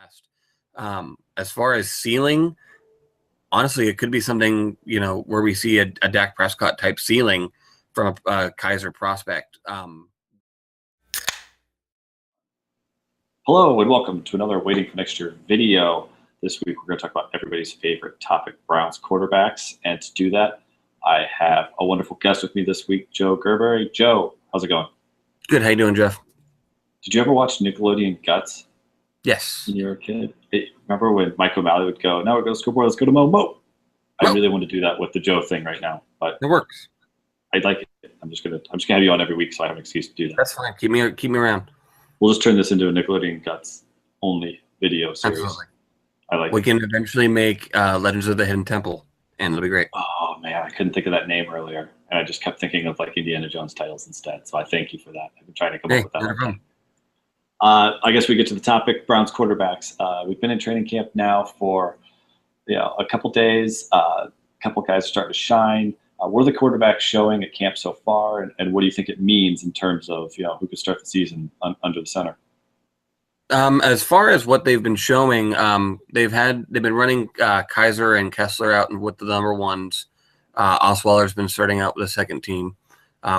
past. As far as ceiling, honestly, it could be something, where we see a Dak Prescott type ceiling from a Kaiser prospect. Hello and welcome to another Waiting for Next Year video. This week we're going to talk about everybody's favorite topic, Browns quarterbacks. And to do that, I have a wonderful guest with me this week, Joe Gerberry. Joe, how's it going? Good. How you doing, Jeff? Did you ever watch Nickelodeon Guts? Yes. When you were a kid? Remember when Mike O'Malley would go, now we're going to school board, let's go to Mo. I really want to do that with the Joe thing right now, but it works. I'd like it. I'm just gonna have you on every week so I have an excuse to do that. That's fine. Keep me around. We'll just turn this into a Nickelodeon Guts only video series. Absolutely. I like We it. can eventually make Legends of the Hidden Temple, and it'll be great. Oh man, I couldn't think of that name earlier, and I just kept thinking of like Indiana Jones titles instead. So I thank you for that. I've been trying to come up with that. No problem. I guess we get to the topic: Browns quarterbacks. We've been in training camp now for a couple days. A couple guys are starting to shine. What are the quarterbacks showing at camp so far, and what do you think it means in terms of who could start the season under the center? As far as what they've been showing, they've been running Kaiser and Kessler out with the number ones. Osweiler's been starting out with the second team,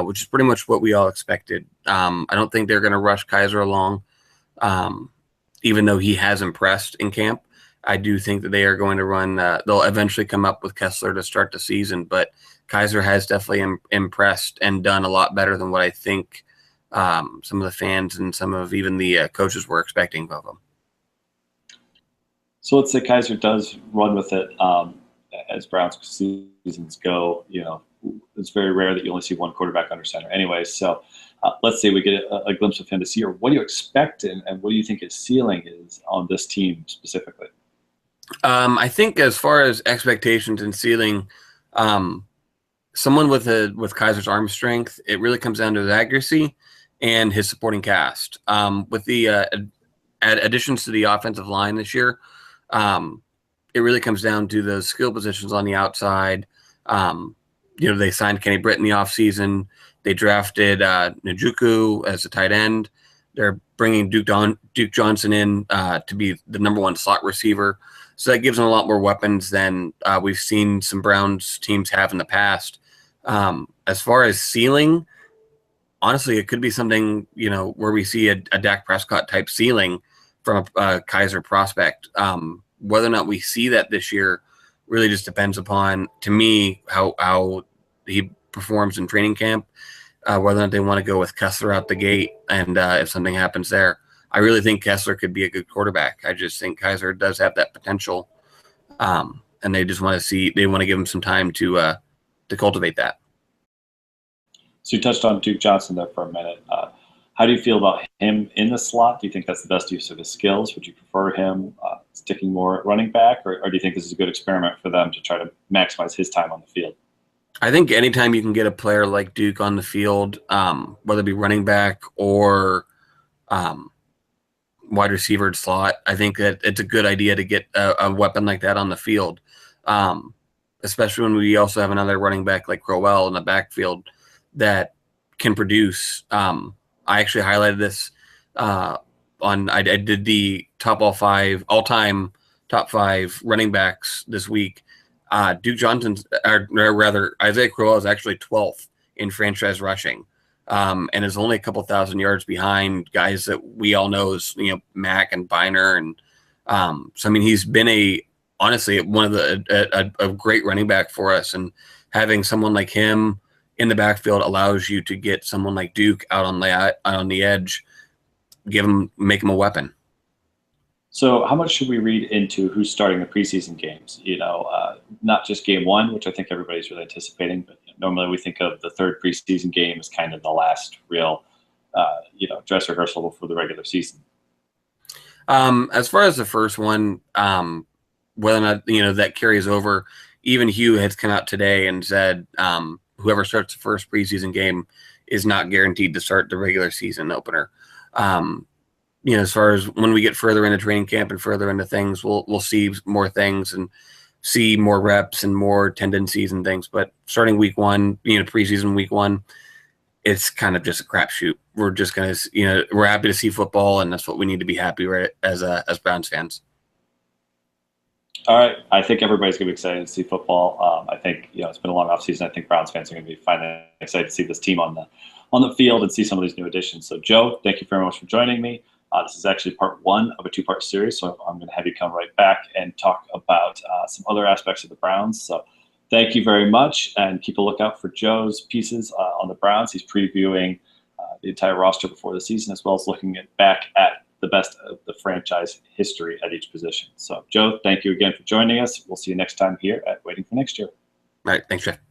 which is pretty much what we all expected. I don't think they're going to rush Kaiser along, even though he has impressed in camp. I do think that they are going to run. They'll eventually come up with Kessler to start the season, but Kaiser has definitely impressed and done a lot better than what I think some of the fans and some of even the coaches were expecting of him. So let's say Kaiser does run with it as Browns seasons go. It's very rare that you only see one quarterback under center anyway. So let's say we get a glimpse of him this year. What do you expect, and what do you think his ceiling is on this team specifically? I think as far as expectations and ceiling, someone with Kaiser's arm strength, it really comes down to his accuracy and his supporting cast. With the additions to the offensive line this year, it really comes down to the skill positions on the outside. They signed Kenny Britt in the offseason. They drafted Njoku as a tight end. They're bringing Duke Johnson in to be the number one slot receiver. So that gives them a lot more weapons than we've seen some Browns teams have in the past. As far as ceiling, honestly, it could be something, where we see a Dak Prescott type ceiling from a Kaiser prospect. Whether or not we see that this year really just depends upon, to me, how he performs in training camp, whether or not they want to go with Kessler out the gate, and if something happens there. I really think Kessler could be a good quarterback. I just think Kaiser does have that potential, and they just want to give him some time to cultivate that. So you touched on Duke Johnson there for a minute. How do you feel about him in the slot? Do you think that's the best use of his skills? Would you prefer him sticking more at running back, or do you think this is a good experiment for them to try to maximize his time on the field? I think anytime you can get a player like Duke on the field, whether it be running back or wide receiver slot, I think that it's a good idea to get a weapon like that on the field, especially when we also have another running back like Crowell in the backfield that can produce. I actually highlighted this I did the all-time top five running backs this week. Duke Johnson's, or rather, Isaiah Crowell is actually 12th in franchise rushing, and is only a couple thousand yards behind guys that we all know is Mack and Biner, and so I mean he's been honestly one of a great running back for us, and having someone like him in the backfield allows you to get someone like Duke out on the edge, make him a weapon. So how much should we read into who's starting the preseason games? Not just game one, which I think everybody's really anticipating, but normally we think of the third preseason game as kind of the last real, dress rehearsal before the regular season. As far as the first one, whether or not, that carries over, even Hugh has come out today and said whoever starts the first preseason game is not guaranteed to start the regular season opener. As far as when we get further into training camp and further into things, we'll see more things and see more reps and more tendencies and things. But starting week one, preseason week one, it's kind of just a crapshoot. We're just gonna, we're happy to see football, and that's what we need to be happy with as Browns fans. All right, I think everybody's gonna be excited to see football. I think it's been a long off season. I think Browns fans are gonna be finally excited to see this team on the field and see some of these new additions. So Joe, thank you very much for joining me. This is actually part 1 of a 2-part series, so I'm going to have you come right back and talk about some other aspects of the Browns. So thank you very much, and keep a lookout for Joe's pieces on the Browns. He's previewing the entire roster before the season, as well as looking back at the best of the franchise history at each position. So Joe, thank you again for joining us. We'll see you next time here at Waiting for Next Year. All right, thanks, Jeff.